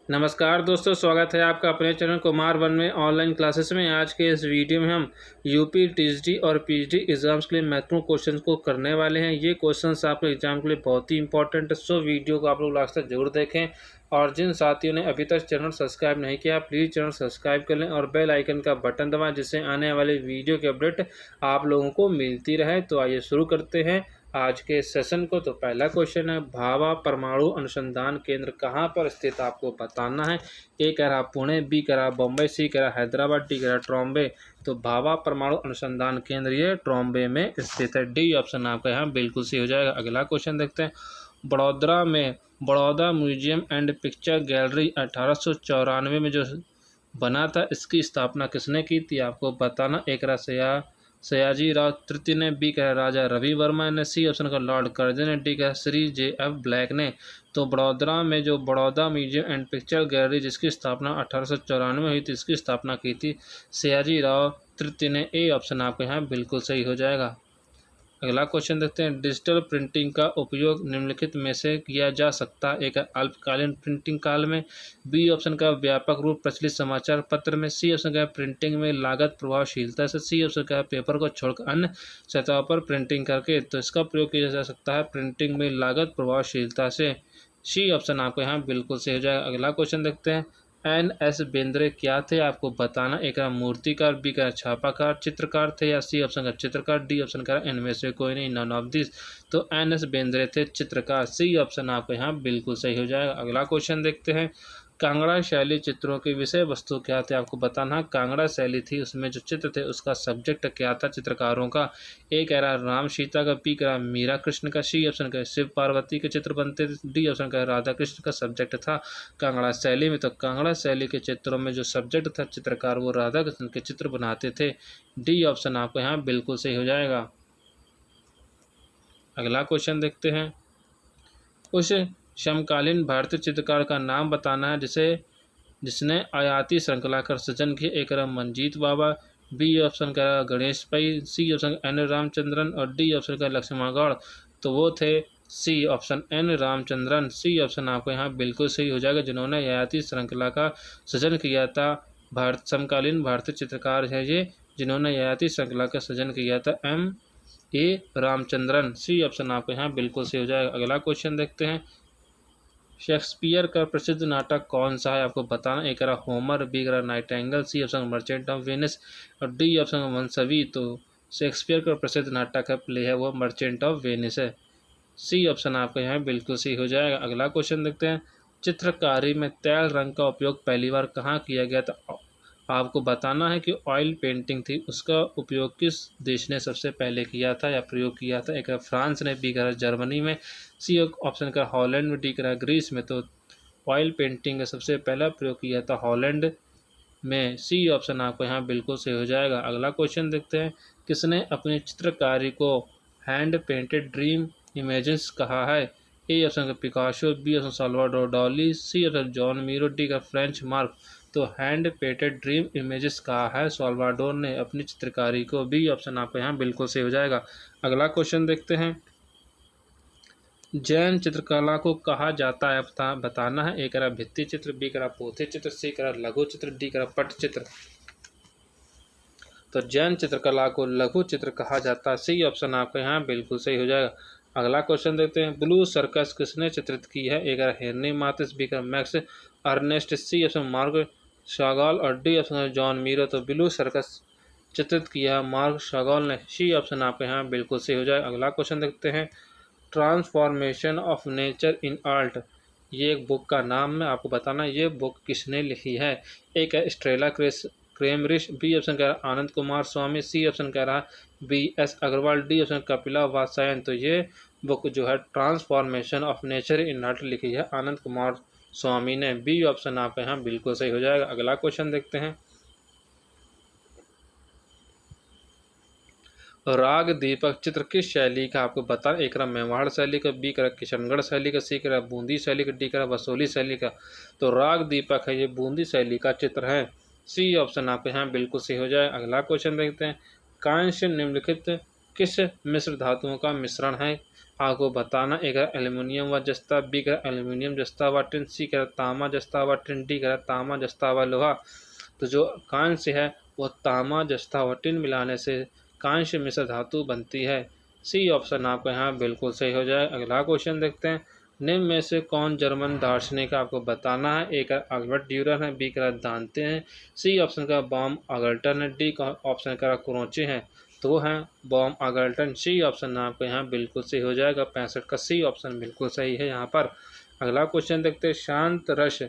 नमस्कार दोस्तों, स्वागत है आपका अपने चैनल कुमार वन में ऑनलाइन क्लासेस में। आज के इस वीडियो में हम यूपी टीजीटी और पीजीटी एग्जाम्स के लिए महत्वपूर्ण क्वेश्चंस को करने वाले हैं। ये क्वेश्चंस आपके एग्जाम के लिए बहुत ही इंपॉर्टेंट है, सो वीडियो को आप लोग लास्ट तक जरूर देखें। और जिन साथियों ने अभी तक चैनल सब्सक्राइब नहीं किया, प्लीज़ चैनल सब्सक्राइब कर लें और बेल आइकन का बटन दबाएं, जिससे आने वाले वीडियो की अपडेट आप लोगों को मिलती रहे। तो आइए शुरू करते हैं आज के सेशन को। तो पहला क्वेश्चन है, भाभा परमाणु अनुसंधान केंद्र कहाँ पर स्थित आपको बताना है। ए कह रहा पुणे, बी कह रहा बम्बई, सी कह रहा हैदराबाद, डी कह रहा ट्रॉम्बे। तो भाभा परमाणु अनुसंधान केंद्र ये ट्रॉम्बे में स्थित है। डी ऑप्शन आपका यहाँ बिल्कुल सही हो जाएगा। अगला क्वेश्चन देखते हैं, बड़ोदरा में Baroda museum and picture gallery 1894 में जो बना था, इसकी स्थापना किसने की थी आपको बताना। एक रहा सयाजी राव तृतीय ने, बी कह राजा रवि वर्मा ने, सी ऑप्शन का लॉर्ड कर्जन ने, डी कह श्री J.F. ब्लैक ने। तो बड़ोदरा में जो Baroda museum and picture gallery जिसकी स्थापना 1894 में हुई थी, इसकी स्थापना की थी सयाजी राव तृतीय ने। ए ऑप्शन आपके यहाँ बिल्कुल सही हो जाएगा। अगला क्वेश्चन देखते हैं, डिजिटल प्रिंटिंग का उपयोग निम्नलिखित में से किया जा सकता है। एक अल्पकालीन प्रिंटिंग काल में, बी ऑप्शन का व्यापक रूप प्रचलित समाचार पत्र में, सी ऑप्शन का प्रिंटिंग में लागत प्रभावशीलता से, सी ऑप्शन का पेपर को छोड़कर अन्य सतहों पर प्रिंटिंग करके। तो इसका प्रयोग किया जा सकता है प्रिंटिंग में लागत प्रभावशीलता से। सी ऑप्शन आपको यहाँ बिल्कुल सही हो जाएगा। अगला क्वेश्चन देखते हैं, N.S. बेंद्रे क्या थे आपको बताना। एक मूर्तिकार, बी का छापाकार, चित्रकार थे, या सी ऑप्शन का चित्रकार, डी ऑप्शन का इनमें से कोई नहीं, नन ऑफ दिस। तो N.S. बेंद्रे थे चित्रकार। सी ऑप्शन आपको यहाँ बिल्कुल सही हो जाएगा। अगला क्वेश्चन देखते हैं, कांगड़ा शैली चित्रों की विषय वस्तु क्या थे आपको बताना। कांगड़ा शैली थी, उसमें जो चित्र थे उसका सब्जेक्ट क्या था चित्रकारों का। ए कह रहा राम सीता का, बी कह रहा मीरा कृष्ण का, सी ऑप्शन का शिव पार्वती के चित्र बनते थे, डी ऑप्शन का राधा कृष्ण का सब्जेक्ट था कांगड़ा शैली में। तो कांगड़ा शैली के चित्रों में जो सब्जेक्ट था चित्रकार, वो राधा कृष्ण के चित्र बनाते थे। डी ऑप्शन आपको यहाँ बिल्कुल सही हो जाएगा। अगला क्वेश्चन देखते हैं, उस समकालीन भारतीय चित्रकार का नाम बताना है जिसने आयाती श्रृंखला कर सृजन की। एक मंजीत बाबा, बी ऑप्शन का गणेश पै, सी ऑप्शन एन रामचंद्रन और डी ऑप्शन का लक्ष्मणगौड़। तो वो थे C option N Ramachandran. C option आपको यहाँ बिल्कुल सही हो जाएगा, जिन्होंने आयाती श्रृंखला का सृजन किया था। समकालीन भारतीय चित्रकार है ये, जिन्होंने आयाती श्रृंखला का सृजन किया था, M.A. रामचंद्रन। सी ऑप्शन आपको यहाँ बिल्कुल सही हो जाएगा। अगला क्वेश्चन देखते हैं, शेक्सपियर का प्रसिद्ध नाटक कौन सा है आपको बताना। एक रहा होमर, बी रहा Nightingale, C option Merchant of Venice और डी ऑप्शन मनसवी। तो शेक्सपियर का प्रसिद्ध नाटक है, प्ले है, वो मर्चेंट ऑफ वेनिस है। सी ऑप्शन आपका यहाँ बिल्कुल सही हो जाएगा। अगला क्वेश्चन देखते हैं, चित्रकारी में तैल रंग का उपयोग पहली बार कहाँ किया गया था आपको बताना है। कि ऑयल पेंटिंग थी, उसका उपयोग किस देश ने सबसे पहले किया था या प्रयोग किया था। एक फ्रांस ने, बी करा जर्मनी में, सी ऑप्शन का हॉलैंड में, डी करा ग्रीस में। तो ऑयल पेंटिंग का सबसे पहला प्रयोग किया था हॉलैंड में। सी ऑप्शन आपको यहाँ बिल्कुल सही हो जाएगा। अगला क्वेश्चन देखते हैं, किसने अपनी चित्रकारी को हैंड पेंटेड ड्रीम इमेजेस कहा है। ए ऑप्शन का Picasso, B option Salvador Dali, C option Joan Miro, D का फ्रेंच मार्क। तो हैंड पेंटेड ड्रीम इमेजेस कहा है साल्वाडोर ने अपनी चित्रकारी को। बी ऑप्शन आपको यहाँ बिल्कुल सही हो जाएगा। अगला क्वेश्चन देखते हैं, जैन चित्रकला को कहा जाता है बताना है। ए करा भित्ति चित्र, बी करा पोथी चित्र, सी करा लघु चित्र, डी करा पट चित्र। तो जैन चित्रकला को लघु चित्र कहा जाता है। सी ऑप्शन आपका यहाँ बिल्कुल सही हो जाएगा। अगला क्वेश्चन देखते हैं, ब्लू सर्कस किसने चित्रित की है। एक Henri Matisse, B Max Ernst, C option Marc Chagall और डी ऑप्शन जॉन मीरो। तो ब्लू सर्कस चित्रित किया है मार्क शागाल ने। सी ऑप्शन आपके यहाँ बिल्कुल सही हो जाएगा। अगला क्वेश्चन देखते हैं, transformation of nature in art, ये एक बुक का नाम है, आपको बताना ये बुक किसने लिखी है। एक है स्ट्रेला क्रेमरिश, बी ऑप्शन कह रहा आनंद कुमार स्वामी, सी ऑप्शन कह रहा B.S. Agarwal, D option Kapila Vatsyayan. तो ये बुक जो है transformation of nature in art लिखी है आनंद कुमार स्वामी ने। बी ऑप्शन आपका यहाँ बिल्कुल सही हो जाएगा। अगला क्वेश्चन देखते हैं, राग दीपक चित्र किस शैली का आपको बता। एक रहा मेवाड़ शैली का, बी करा किशनगढ़ शैली का, सी करा बूंदी शैली का, डी करा बसोली शैली का। तो राग दीपक है, ये बूंदी शैली का चित्र है। सी ऑप्शन आपके यहाँ बिल्कुल सही हो जाए। अगला क्वेश्चन देखते हैं, कांस्य निम्नलिखित किस मिश्र धातुओं का मिश्रण है। आपको बताना। ए कह एल्यूमिनियम व जस्ता, बी कह एल्यूमिनियम जस्ता व टिन, सी कह तांबा जस्ता व टिन, डी कह तांबा जस्ता व लोहा। तो जो कांस्य है वो तांबा जस्ता व टिन मिलाने से कांस्य मिश्र धातु बनती है। सी ऑप्शन आपका यहाँ बिल्कुल सही हो जाए। अगला क्वेश्चन देखते हैं। निम्न में से कौन जर्मन दार्शनिक आपको बताना है। ए का अल्बर्ट ड्यूरर है, बी का दांते हैं, सी ऑप्शन का बॉम अगल्टन है, डी का ऑप्शन का क्रोचे हैं। तो वो हैं बॉम अगल्टन। सी ऑप्शन आपको यहाँ बिल्कुल सही हो जाएगा। 65 का सी ऑप्शन बिल्कुल सही है यहाँ पर। अगला क्वेश्चन देखते हैं। शांत रस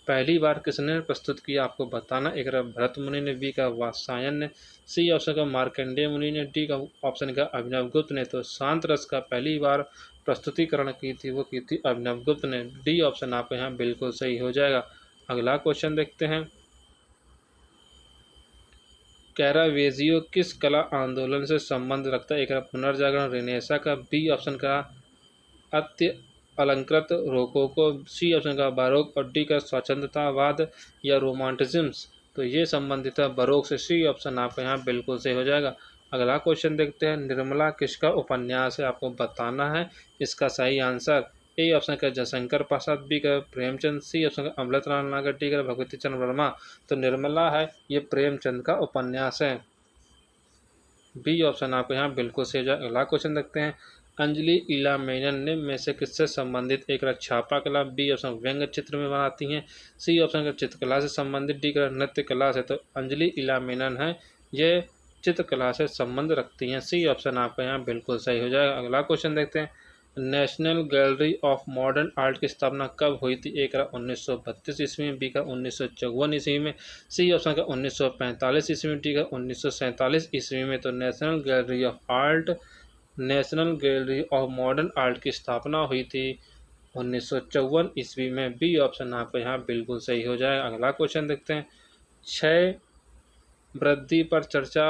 पहली बार किसने प्रस्तुत किया आपको बताना। एक भरत मुनि ने, बी का वात्सायन ने, सी ऑप्शन का मार्कंडेय मुनि ने, डी का ऑप्शन का अभिनव गुप्त ने। तो शांत रस का पहली बार प्रस्तुतिकरण की थी वो की थी अभिनव गुप्त ने। डी ऑप्शन आपको यहाँ बिल्कुल सही हो जाएगा। अगला क्वेश्चन देखते हैं। कैरावेजियो किस कला आंदोलन से संबंध रखता है। एक पुनर्जागरण रेनेसा का, बी ऑप्शन का अत्य अलंकृत रोकोको, सी ऑप्शन का बारोक और डी का स्वच्छंदतावाद या रोमांटिज्म्स। तो ये संबंधित है बरोक से। सी ऑप्शन आपको यहाँ बिल्कुल सही हो जाएगा। अगला क्वेश्चन देखते हैं। निर्मला किसका उपन्यास है आपको बताना है। इसका सही आंसर ए ऑप्शन का जयशंकर प्रसाद, बी का प्रेमचंद, सी ऑप्शन का अमृतलाल नागर, डी का भगवती चंद्र वर्मा। तो निर्मला है ये प्रेमचंद का उपन्यास है। बी ऑप्शन आपको यहाँ बिल्कुल सही हो जाएगा। अगला क्वेश्चन देखते हैं। अंजलि इला मेनन ने में से किससे संबंधित। एक छापा कला, बी ऑप्शन व्यंग्य चित्र में बनाती हैं, सी ऑप्शन का चित्रकला से संबंधित, डी का नृत्य कला से। तो अंजलि इला मेनन है ये चित्रकला से संबंध रखती हैं। सी ऑप्शन आपका यहाँ बिल्कुल सही हो जाएगा। अगला क्वेश्चन देखते हैं। National gallery of modern art की स्थापना कब हुई थी। ए का 1932 ईस्वी में, बी का 1954 ईस्वी में, सी ऑप्शन का 1945 ईस्वी में, डी का 1947 ईस्वी में। तो national gallery of modern art की स्थापना हुई थी 1954 ईस्वी में। बी ऑप्शन आपका यहाँ बिल्कुल सही हो जाएगा। अगला क्वेश्चन देखते हैं। क्षय वृद्धि पर चर्चा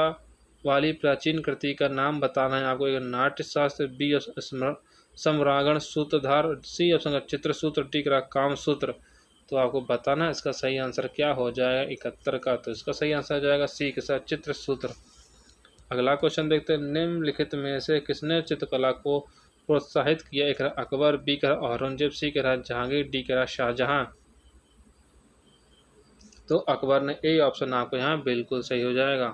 वाली प्राचीन कृति का नाम बताना है आपको। एक नाट्यशास्त्र, बी सम्रागण सूत्रधार, सी ऑप्शन का चित्रसूत्र, डी का कामसूत्र। तो आपको बताना है इसका सही आंसर क्या हो जाएगा 71 का। तो इसका सही आंसर हो जाएगा सी के साथ चित्रसूत्र। अगला क्वेश्चन देखते हैं। निम्नलिखित में से किसने चित्रकला को प्रोत्साहित किया। एक अकबर, बी का औरंगजेब, सी का जहांगीर, डी का शाहजहां। तो अकबर ने। ए ऑप्शन आपको यहाँ बिल्कुल सही हो जाएगा।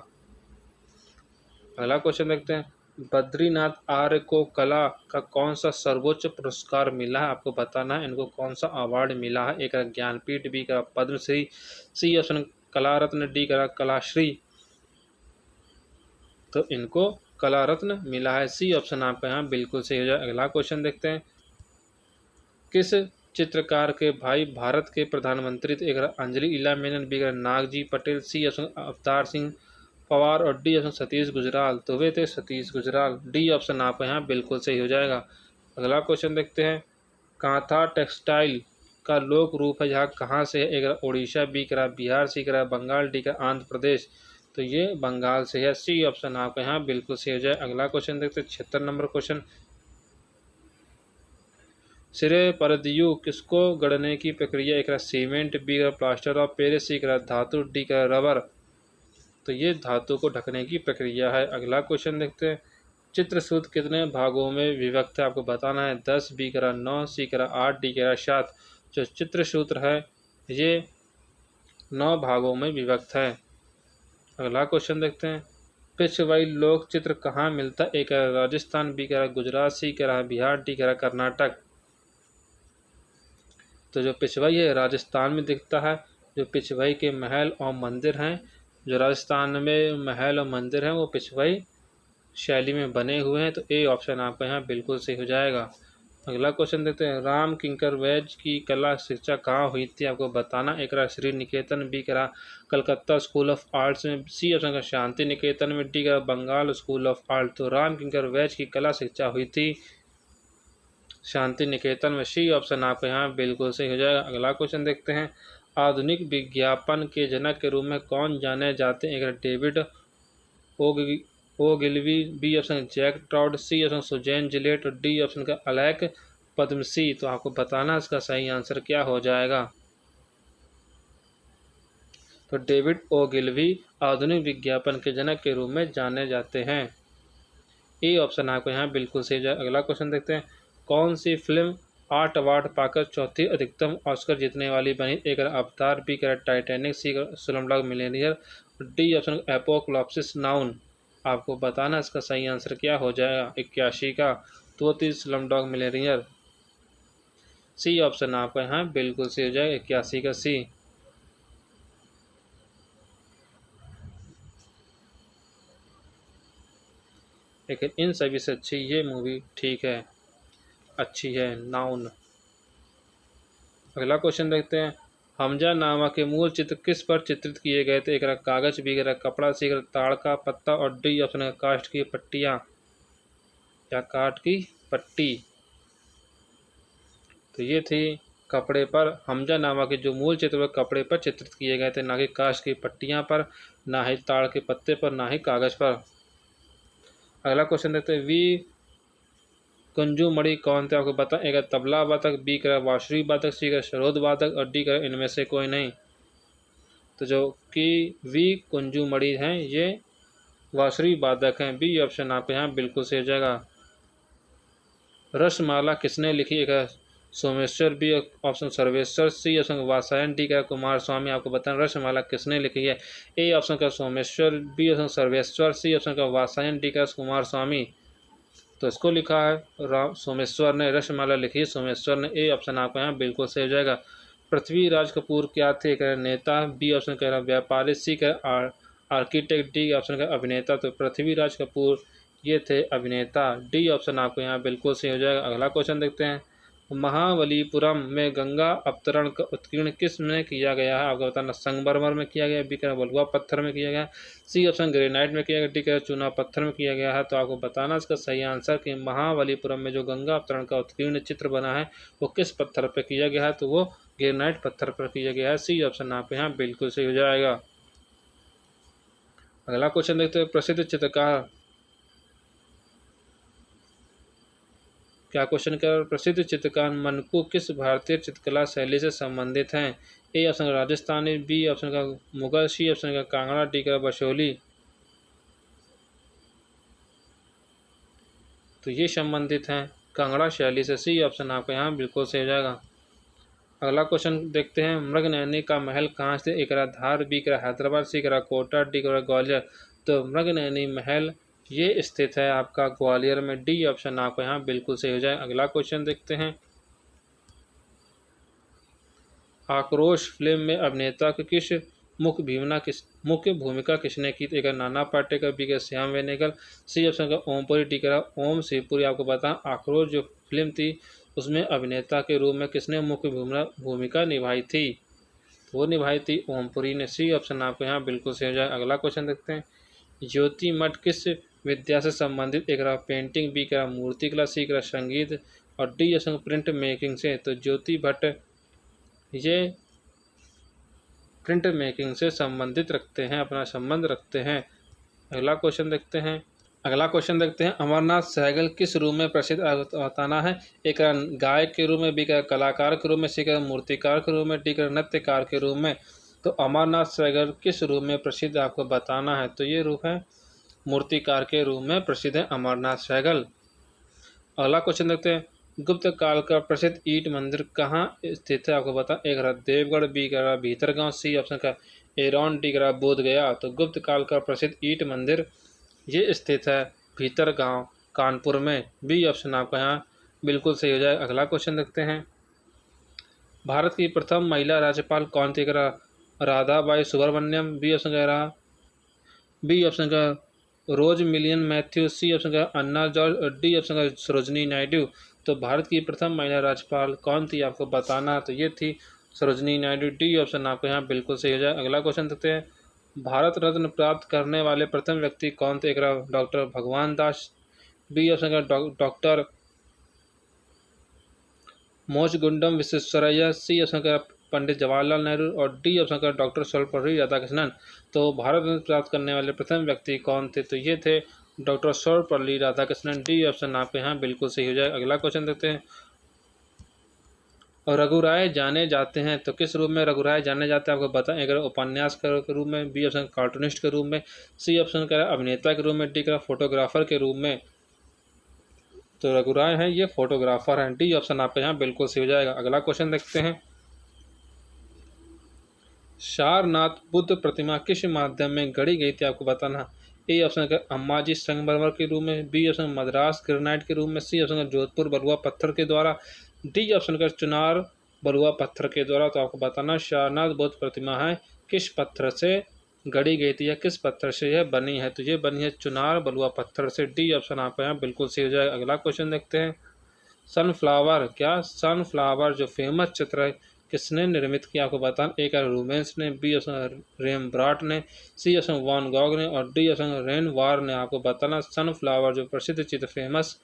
अगला क्वेश्चन देखते हैं। बद्रीनाथ आर्य को कला का कौन सा सर्वोच्च पुरस्कार मिला है आपको बताना है। इनको कौन सा अवार्ड मिला है। एक ज्ञानपीठ, बी का पद्मश्री, सी ऑप्शन कला रत्न, डी का कलाश्री। तो इनको कला रत्न मिला है। सी ऑप्शन आपका यहाँ बिल्कुल सही हो जाए। अगला क्वेश्चन देखते हैं। किस चित्रकार के भाई भारत के प्रधानमंत्री थे। एक अंजलि इला मेनन, बी का नागजी पटेल, सी ऑप्शन अवतार सिंह पवार और डी ऑप्शन सतीश गुजराल। तो वे थे सतीश गुजराल। डी ऑप्शन आपका यहाँ बिल्कुल सही हो जाएगा। अगला क्वेश्चन देखते हैं। कांथा टेक्सटाइल का लोक रूप है यहाँ कहाँ से है। एक उड़ीसा, बी का बिहार, सी का बंगाल, डी का आंध्र प्रदेश। तो ये बंगाल से है। सी ऑप्शन आपका यहाँ बिल्कुल सही हो जाए। अगला क्वेश्चन देखते हैं। 76 नंबर क्वेश्चन। सिरे परदियु किसको गढ़ने की प्रक्रिया। एक सीमेंट, बी का प्लास्टर ऑफ पेरिस, सी का धातु, डी का रबर। तो ये धातु को ढकने की प्रक्रिया है। अगला क्वेश्चन देखते हैं। चित्रसूत्र कितने भागों में विभक्त है आपको बताना है। 10, बी का 9, सी का 8, डी का 7। जो चित्रसूत्र है ये 9 भागों में विभक्त है। अगला क्वेश्चन देखते हैं। पेशवाई लोक चित्र कहाँ मिलता है। एक राजस्थान, बी का गुजरात, सी का बिहार, डी का कर्नाटक। तो जो पेशवाई है राजस्थान में दिखता है। जो पेशवाई के महल और मंदिर हैं, जो राजस्थान में महल और मंदिर हैं वो पेशवाई शैली में बने हुए हैं। तो ए ऑप्शन आपका यहाँ बिल्कुल सही हो जाएगा। अगला क्वेश्चन देते हैं। राम किंकर वैज की कला शिक्षा कहाँ हुई थी आपको बताना। एक श्री निकेतन, बी का कलकत्ता स्कूल ऑफ आर्ट्स में, सी ऑप्शन का शांति निकेतन में, डी का बंगाल स्कूल ऑफ आर्ट। तो राम किंकर वैज की कला शिक्षा हुई थी शांति निकेतन में। सी ऑप्शन आपको यहाँ बिल्कुल सही हो जाएगा। अगला क्वेश्चन देखते हैं। आधुनिक विज्ञापन के जनक के रूप में कौन जाने जाते हैं। एक David Ogilvy, B option Jack Trout, C option Suzanne Gillette और डी ऑप्शन का अलैक पद्मसी। तो आपको बताना इसका सही आंसर क्या हो जाएगा। तो डेविड ओगिलवी आधुनिक विज्ञापन के जनक के रूप में जाने जाते हैं। ए ऑप्शन आपको यहाँ बिल्कुल सही हो जाएगा। अगला क्वेश्चन देखते हैं, कौन सी फिल्म 8 अवार्ड पाकर चौथी अधिकतम ऑस्कर जीतने वाली बनी? एक Avatar, B Titanic, C Slumdog Millionaire, D option Apocalypse Now. आपको बताना इसका सही आंसर क्या हो जाएगा। 81 का, तो 30 स्लमडॉग मिलियनेयर। सी ऑप्शन आपका यहाँ बिल्कुल सही हो जाएगा, 81 का सी। लेकिन इन सभी से अच्छी ये मूवी ठीक है, अच्छी है, नाउन। अगला क्वेश्चन देखते हैं, हमजा नामा के मूल चित्र किस पर चित्रित किए गए थे? एक कागज, बी कपड़ा, सी ताड़ का पत्ता और डी ऑप्शन है काष्ठ की पट्टियाँ या काठ की पट्टी। तो ये थी कपड़े पर, हमजा नामा के जो मूल चित्र वह कपड़े पर चित्रित किए गए थे, ना कि काष्ठ की पट्टियाँ पर, ना ही ताड़ के पत्ते पर, ना ही कागज पर। अगला क्वेश्चन देखते हैं, वी कुंजुमणि कौन थे? आपको बता, एक तबला वादक, बी बांसुरी वादक, सी सरोद वादक और डी इनमें से कोई नहीं। तो जो कि वी कुंजुमणि हैं ये बांसुरी वादक हैं। बी ऑप्शन आपके यहाँ बिल्कुल सही हो जाएगा। रसमाला किसने लिखी? एक Someshwar, B option Sarveshwar, C option Vatsyayan, D Kumar Swami. आपको बताना रसमाला किसने लिखी है? ए ऑप्शन का Someshwar, B option Sarveshwar, C option का वात्स्यायन, डी कुमार स्वामी। तो इसको लिखा है सोमेश्वर ने, रसमाला लिखी है सोमेश्वर ने। ए ऑप्शन आपका यहाँ बिल्कुल सही हो जाएगा। पृथ्वीराज कपूर क्या थे? कह रहे नेता, बी ऑप्शन कह रहा व्यापारी, सी कह आर्किटेक्ट, डी ऑप्शन का अभिनेता। तो पृथ्वीराज कपूर ये थे अभिनेता। डी ऑप्शन आपको यहाँ बिल्कुल सही हो जाएगा। अगला क्वेश्चन देखते हैं, महाबलीपुरम में गंगा अवतरण का उत्कीर्ण किस में किया गया है? आपको बताना संगमरमर में किया गया, बी कह बलुआ पत्थर में किया गया, सी ऑप्शन ग्रेनाइट में किया गया, डी कह चूना पत्थर में किया गया है। तो आपको बताना इसका सही आंसर कि महाबलीपुरम में जो गंगा अवतरण का उत्कीर्ण चित्र बना है वो किस पत्थर पर किया गया है? तो वो ग्रेनाइट पत्थर पर किया गया है। सी ऑप्शन आपके यहाँ बिल्कुल सही हो जाएगा। अगला क्वेश्चन देखते हैं, प्रसिद्ध चित्रकार क्या क्वेश्चन कर, प्रसिद्ध चित्रकार मनकू किस भारतीय चित्रकला शैली से संबंधित हैं? ए ऑप्शन का राजस्थानी, बी ऑप्शन का मुगल, सी ऑप्शन का कांगड़ा, डी का बशोली। तो ये संबंधित हैं कांगड़ा शैली से। सी ऑप्शन आपका यहाँ बिल्कुल सही हो जाएगा। अगला क्वेश्चन देखते हैं, मृगनयनी का महल कहाँ से? एक धार, बी हैदराबाद, सी कोटा, डी ग्वालियर। तो मृगनयनी महल ये स्थित है आपका ग्वालियर में। डी ऑप्शन आपको यहाँ बिल्कुल सही हो जाए। अगला क्वेश्चन देखते हैं, आक्रोश फिल्म में अभिनेता की किस मुख्य भूमिका किसने की? एक नाना पाटेकर, बी का श्याम बेनेगल, सी ऑप्शन का ओमपुरी, डी का ओम शिवपुरी। आपको बता, आक्रोश जो फिल्म थी उसमें अभिनेता के रूप में किसने मुख्य भूमिका निभाई थी? वो निभाई थी ओमपुरी ने। सी ऑप्शन आपको यहाँ बिल्कुल सही हो जाए। अगला क्वेश्चन देखते हैं, ज्योति मठ किस विद्या से संबंधित? एक पेंटिंग, बी का मूर्तिकला, सी का संगीत और डी ऑप्शन प्रिंट मेकिंग से। तो ज्योति भट्ट ये प्रिंट मेकिंग से संबंधित रखते हैं, अपना संबंध रखते हैं। अगला क्वेश्चन देखते हैं, अमरनाथ सहगल किस रूप में प्रसिद्ध? बताना है। एक गायक के रूप में, बी का कलाकार के रूप में, सी का मूर्तिकार के रूप में, डी का नृत्यकार के रूप में। तो अमरनाथ सहगल किस रूप में प्रसिद्ध आपको बताना है। तो ये रूप है मूर्तिकार के रूप में प्रसिद्ध है अमरनाथ सहगल। अगला क्वेश्चन देखते हैं, गुप्त काल का प्रसिद्ध ईंट मंदिर कहाँ स्थित है? आपको बता, एक देवगढ़, बी का भीतरगांव, सी ऑप्शन का एरौन, डी का बोध गया। तो गुप्त काल का प्रसिद्ध ईंट मंदिर ये स्थित है भीतरगांव कानपुर में। बी ऑप्शन आपका यहाँ बिल्कुल सही हो जाए। अगला क्वेश्चन देखते हैं, भारत की प्रथम महिला राज्यपाल कौन थी? राधाबाई सुब्रमण्यम, बी ऑप्शन कह रहा बी ऑप्शन का रोज मिलियन मैथ्यू, सी ऑप्शन का अन्ना जॉर्ज और डी ऑप्शन का सरोजनी नायडू। तो भारत की प्रथम महिला राज्यपाल कौन थी आपको बताना। तो ये थी सरोजनी नायडू। डी ऑप्शन आपको यहाँ बिल्कुल सही हो जाए। अगला क्वेश्चन देखते हैं, भारत रत्न प्राप्त करने वाले प्रथम व्यक्ति कौन थे? एक डॉक्टर भगवान दास, बी ऑप्शन का डॉक्टर मोचगुंडम विश्वेश्वरैया, सी ऑप्शन का पंडित जवाहरलाल नेहरू और डी ऑप्शन का डॉक्टर सर्वपल्ली राधाकृष्णन। तो भारत रत्न प्राप्त करने वाले प्रथम व्यक्ति कौन थे? तो ये थे doctor Sarvepalli Radhakrishnan. D option आपके यहाँ बिल्कुल सही हो जाए। अगला क्वेश्चन देखते हैं, रघुराय जाने जाते हैं तो किस रूप में रघुराय जाने जाते हैं? आपको बताएं। अगर उपन्यास के रूप में, बी ऑप्शन कार्टूनिस्ट के रूप में, सी ऑप्शन का अभिनेता के रूप में, डी का फोटोग्राफर के रूप में। तो रघु राय हैं ये फोटोग्राफर हैं। डी ऑप्शन आपका यहाँ बिल्कुल सही हो जाएगा। अगला क्वेश्चन देखते हैं। सारनाथ बुद्ध प्रतिमा किस माध्यम में गढ़ी गई थी, आपको बताना। ए ऑप्शन का अम्बाजी संगमरमर के रूप में, बी ऑप्शन मद्रास ग्रेनाइट के रूप में, सी ऑप्शन का जोधपुर बलुआ पत्थर के द्वारा, डी ऑप्शन का चुनार बलुआ पत्थर के द्वारा। तो आपको बताना सारनाथ बुद्ध प्रतिमा है किस पत्थर से गढ़ी गई थी या किस पत्थर से यह बनी है। तो ये बनी है चुनार बलुआ पत्थर से। डी ऑप्शन आपका यहाँ बिल्कुल सही हो जाएगा। अगला क्वेश्चन देखते हैं। सनफ्लावर, क्या सनफ्लावर जो फेमस चित्र है किसने निर्मित किया, आपको बताना। एक है रूबेंस ने, बी ऑप्शन रेमब्राट ने, सी ऑप्शन वान गॉग ने और डी ऑप्शन रेनवार ने। आपको बताना सनफ्लावर जो प्रसिद्ध चित्र फेमस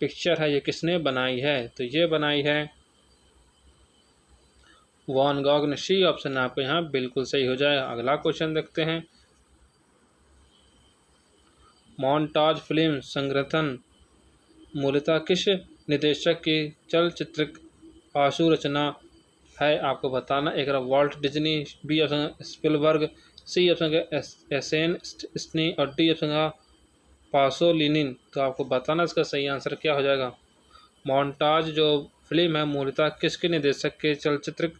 पिक्चर है ये किसने बनाई है। तो ये बनाई है वान गॉग ने। सी ऑप्शन आपको यहाँ बिल्कुल सही हो जाएगा। अगला क्वेश्चन देखते हैं। मोन्टाज फिल्म संगठन मूलतः किस निर्देशक की चलचित्र आशु रचना है, आपको बताना। एक Walt Disney, B option Spielberg, C option एसेन स्नी और डी ऑप्शन पासोलिनिन। तो आपको बताना इसका सही आंसर क्या हो जाएगा। मोन्टाज जो फिल्म है मूलतः किसके निर्देशक के चलचित्र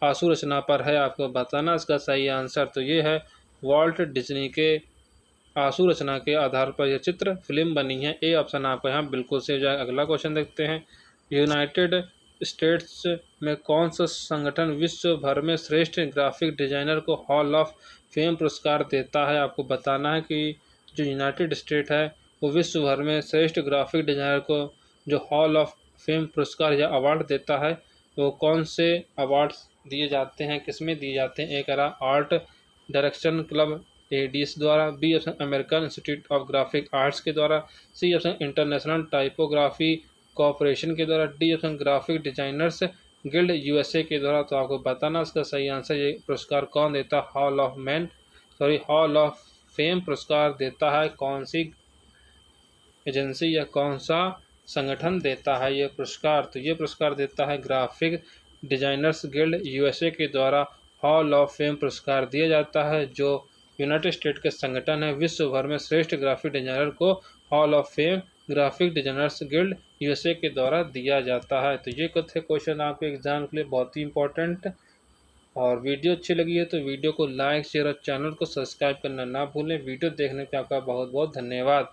आशु रचना पर है, आपको बताना इसका सही आंसर। तो ये है वॉल्ट डिज्नी के आशु रचना के आधार पर यह चित्र फिल्म बनी है। ए ऑप्शन आपको यहाँ बिल्कुल सही हो जाएगा। अगला क्वेश्चन देखते हैं। यूनाइटेड स्टेट्स में कौन सा संगठन विश्व भर में श्रेष्ठ ग्राफिक डिजाइनर को हॉल ऑफ फेम पुरस्कार देता है, आपको बताना है कि जो यूनाइटेड स्टेट है वो विश्व भर में श्रेष्ठ ग्राफिक डिजाइनर को जो हॉल ऑफ फेम पुरस्कार या अवार्ड देता है वो कौन से अवार्ड दिए जाते हैं, किसमें दिए जाते हैं। एक आर्ट डायरेक्शन क्लब एडीएस द्वारा, B option American Institute of Graphic Arts के द्वारा, C option International Typography Corporation के द्वारा, D option Graphic Designers Guild USA के द्वारा। तो आपको बताना इसका सही आंसर। ये पुरस्कार कौन देता है, हॉल ऑफ फेम पुरस्कार देता है कौन सी एजेंसी या कौन सा संगठन देता है ये पुरस्कार। तो ये पुरस्कार देता है ग्राफिक डिजाइनर्स गिल्ड यूएसए के द्वारा हॉल ऑफ फेम पुरस्कार दिया जाता है जो यूनाइटेड स्टेट के संगठन है। विश्व भर में श्रेष्ठ ग्राफिक डिजाइनर को hall of fame graphic Designers Guild USA के द्वारा दिया जाता है। तो ये कुछ थे क्वेश्चन आपके एग्जाम के लिए बहुत ही इंपॉर्टेंट। और वीडियो अच्छी लगी है तो वीडियो को लाइक शेयर और चैनल को सब्सक्राइब करना ना भूलें। वीडियो देखने के आपका बहुत बहुत धन्यवाद।